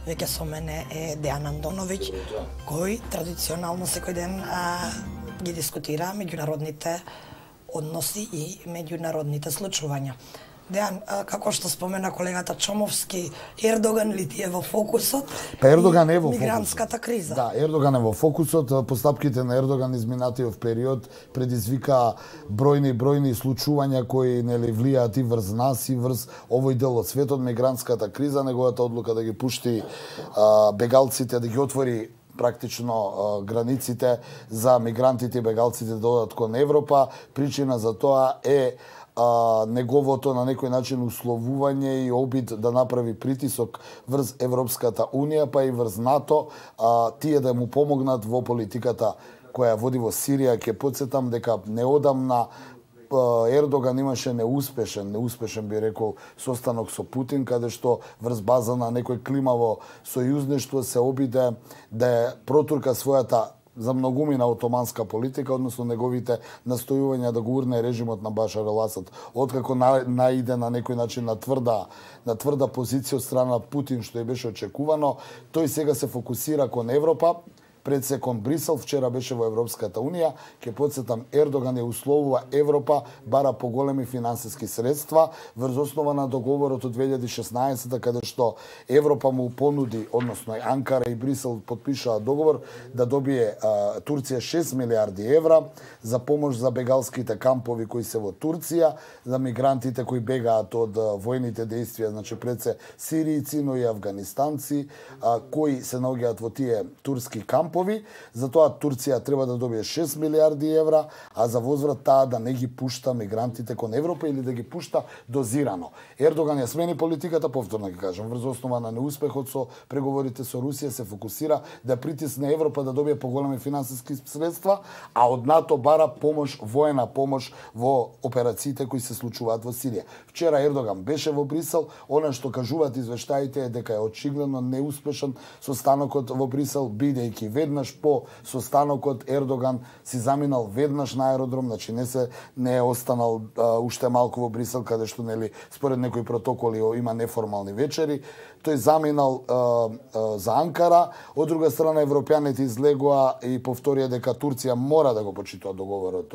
веќе со мене е Дејан Андоновиќ, кој традиционално секој ден ги дискутира меѓународните односи и меѓународните случувања. Дејан, како што спомена колегата Чомовски, Ердоган ли ти е во фокусот? Па Ердоган е во фокусот. Мигрантската криза. Да, Ердоган е во фокусот. Постапките на Ердоган изминатиот период предизвика бројни случувања кои влијаат и врз нас и врз овој дел од светот, мигрантската криза, неговата одлука да ги пушти бегалците, да ги отвори практично границите за мигрантите и бегалците да одат кон Европа. Причина за тоа е неговото на некој начин условување и обид да направи притисок врз Европската Унија, па и врз НАТО, тие да му помогнат во политиката која води во Сирија. Ќе потсетам дека неодамна Ердоган имаше неуспешен би рекол состанок со Путин, каде што врз база на некој климаво сојузништво се обиде да протурка својата за многумина отоманска политика, односно неговите настојувања да го урне режимот на Башар ал-Асад. Откако наиде на некој начин на тврда позиција од страна Путин, што е беше очекувано, тој сега се фокусира кон Европа, пред се кон Брисел, вчера беше во Европската Унија. Ке потсетам, Ердоган ја условува Европа бара поголеми финансиски средства врз основа на договорот од 2016 каде што Европа му понуди, односно Анкара и Брисел подпишаа договор да добие Турција 6 милиарди евра за помош за бегалските кампови кои се во Турција, за мигрантите кои бегаат од војните действија, значи пред се сиријци, но и афганистанци кои се наоѓаат во тие турски кампови. Затоа Турција треба да добие 6 милиарди евра, а за возврат таа да не ги пушта мигрантите кон Европа или да ги пушта дозирано. Ердоган ја смени политиката, повторно ќе кажам, врз основа на неуспехот со преговорите со Русија се фокусира да притисне Европа да добие поголеми финансиски средства, а од НАТО бара помош, воена помош во операциите кои се случуваат во Сирија. Вчера Ердоган беше во Брисел, она што кажуваат извештаите е дека е очигледно неуспешен состанокот во Брисел, бидејќи веднаш по состанокот Ердоган си заминал веднаш на аеродром, значи не е останал уште малку во Брисел, каде што според некои протоколи има неформални вечери. Тој заминал за Анкара. Од друга страна, европјаните излегоа и повторија дека Турција мора да го почитува договорот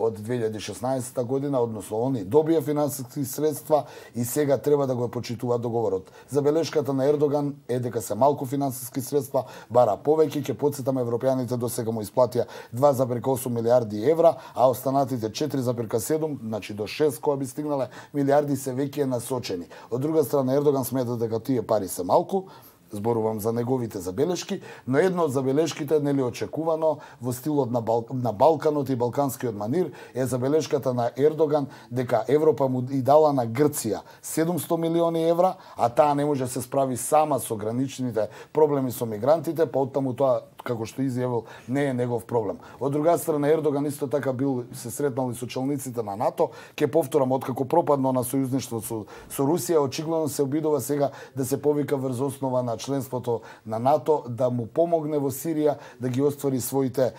од 2016 година, односно они добија финансиски средства и сега треба да го почитува договорот. Забелешката на Ердоган е дека се малку финансиски средства, бара повеќе. Ќе потсетам, европјаните до сега му исплатија 2,8 милиарди евра, а останатите 4,7, значи до 6 кои би стигнале милиарди се веќе насочени. Од друга страна, Ердоган смета дека тие пари се малку, зборувам за неговите забелешки, но едно од забелешките очекувано во стилот на Балканот и балканскиот манир е забелешката на Ердоган дека Европа му и дала на Грција 700 милиони евра, а таа не може да се справи сама со граничните проблеми со мигрантите, па оттаму тоа, како што изјавил, не е негов проблем. Од друга страна, Ердоган исто така се сретнал и со челниците на НАТО. Ке повторам, откако пропадно на сојузништво со Русија, очигледно се обидува сега да се повика врз основа на членството на НАТО, да му помогне во Сирија да ги оствари своите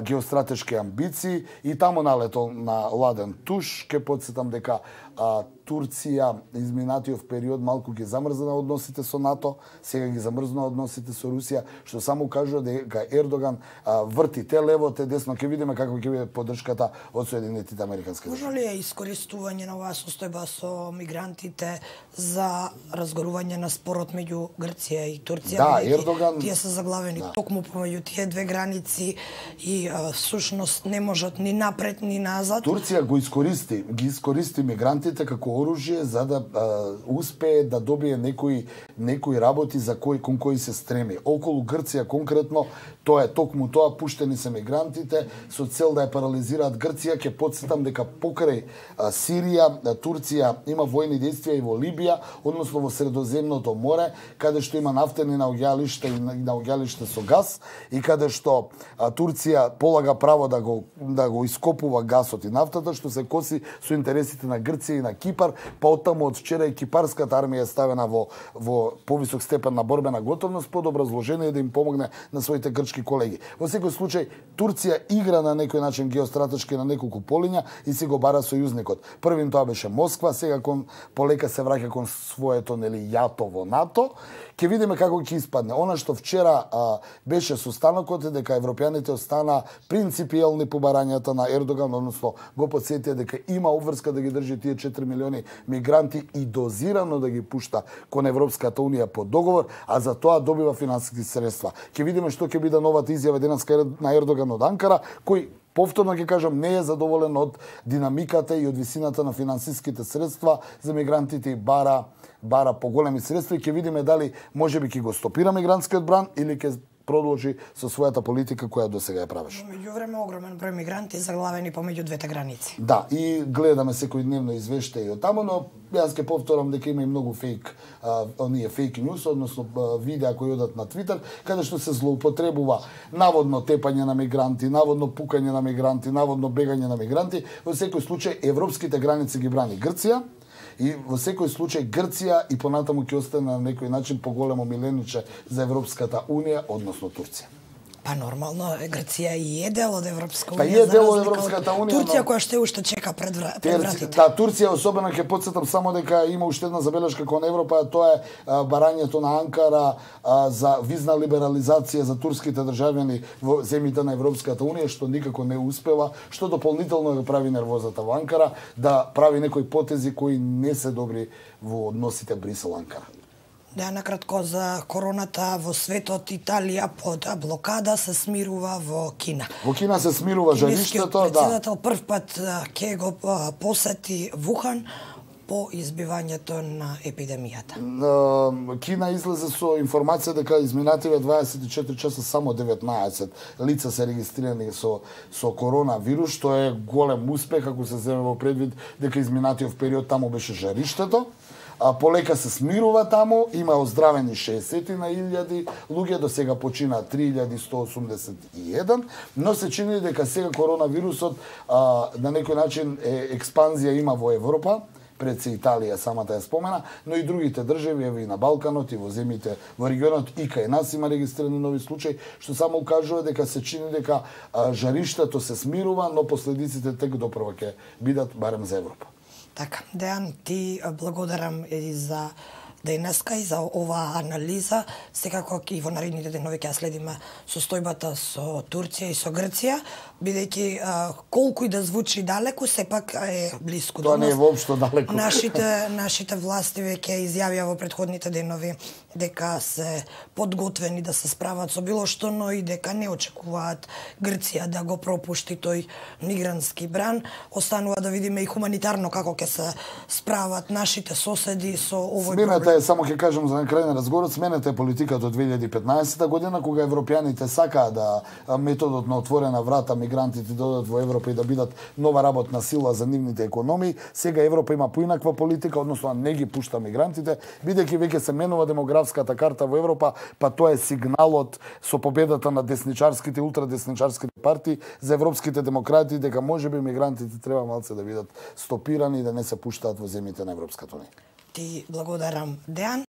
геостратешки амбиции и таму налетол на ладен туш. Ке потсетам дека Турција изминатиот период малку ги замрзна односите со НАТО, сега ги замрзна односите со Русија, што само кажува дека Ердоган врти те лево, те десно. Ќе видиме како ќе биде поддршката од Соединетите Американски држави. Можно ли е искористување на оваа состојба со мигрантите за разгорување на спорот меѓу Грција и Турција? Да, Ердоган... Тие се заглавени токму помеѓу тие две граници и всушност не можат ни напред ни назад. Турција ги искористи мигрантите како оружје за да успее да добие некои работи за кон кои се стреми. Околу Грција конкретно тоа е токму тоа, пуштени се мигрантите со цел да ја парализираат Грција. Ќе потсетам дека покрај Сирија, Турција има војни действија и во Либија, односно во Средоземното море, каде што има нафтени наоѓалишта и наоѓалишта со газ и каде што Турција полага право да го ископува гасот и нафтата, што се коси со интересите на Грција и на Кипар, па оттаму од вчера и кипарската армија е ставена во повисок степен на борбена готовност под образложение да им помогне на своите своите грчки колеги. Во секој случај, Турција игра на некој начин геостратешки на неколку полиња и си го бара сојузникот. Првим тоа беше Москва, сега полека се враќа кон своето јато во НАТО. Ќе видиме како ќе испадне. Она што вчера беше состанокот е дека европјаните остана принципијални по барањата на Ердоган, односно го потсетија дека има обврска да ги држи тие 4 милиони мигранти и дозирано да ги пушта кон Европската унија по договор, а за тоа добива финансиски средства. Ќе видиме што ќе биде новата изјава денеска на Ердоган од Анкара, кој повторно ќе кажам, не е задоволен од динамиката и од висината на финансиските средства за мигрантите и бара поголеми средства и ќе видиме дали можеби ќе го стопира мигрантскиот бран или ќе продолжи со својата политика која досега ја правеше. Меѓувреме огромен број мигранти заглавени помеѓу двете граници. Да, и гледаме секојдневно извештаи од таму, но јас ќе повторам дека има и многу фейк ньюс, односно видеа кои одат на Твитер, каде што се злоупотребува наводно тепање на мигранти, наводно пукање на мигранти, наводно бегање на мигранти. Во секој случај европските граници ги брани Грција. И во секој случај Грција и понатаму ќе остане на некој начин поголемо милениче за Европската унија, односно Турција. Па нормално, Грција и е дел од Европска унија. Па е дел од Европската унија. Турција која што уште чека пред вратите. Да, Турција особено ќе потсетам само дека има уште една забелешка кон Европа, тоа е барањето на Анкара за визна либерализација за турските државјани во земјите на Европската унија, што никако не успева, што дополнително го прави нервозата во Анкара, да прави некои потези кои не се добри во односите Брисел-Анкара. Да, накратко за короната во светот, Италија под блокада се смирува во Кина. Во Кина се смирува жариштето, да. Председател прв пат ќе го посети Вухан по избивањето на епидемијата. Кина излезе со информација дека изминативе 24 часа само 19 лица се регистрирани со коронавирус, што е голем успех ако се земе во предвид дека изминатиот период таму беше жариштето. Полека се смирува таму, има оздравени 60 на 1000 луѓе, до сега почина 3181, но се чини дека сега коронавирусот на некој начин експанзија има во Европа, пред се Италија самата ја спомена, но и другите држави, ево и на Балканот и во земјите во регионот и кај нас има регистрирани нови случаи, што само укажува дека се чини дека жариштето се смирува, но последиците тек допрва ќе бидат барем за Европа. Така, Дејан, ти благодарам и за денеска и за оваа анализа. Секако и во наредните денови ќе следиме состојбата со Турција и со Грција, бидејќи колку и да звучи далеку, сепак е блиску до нас. Тоа не е воопшто далеку. Нашите власти веќе изјавија во претходните денови дека се подготвени да се справат со било што, но и дека не очекуваат Грција да го пропушти тој мигрантски бран. Останува да видиме и хуманитарно како ќе се справат нашите соседи со овој проблем. Само ќе кажам за крај на разговорот, смената е политиката од 2015 година, кога европјаните сакаат да методот на отворена врата мигрантите додат во Европа и да бидат нова работна сила за нивните економии. Сега Европа има поинаква политика, односно не ги пушта мигрантите, бидејќи веќе се менува демографската карта во Европа, па тоа е сигналот со победата на десничарските, ултрадесничарските партии за европските демократи дека можеби мигрантите треба малце да бидат стопирани и да не се пуштаат во земјите на Европската унија. Ти благодарам, Дејан.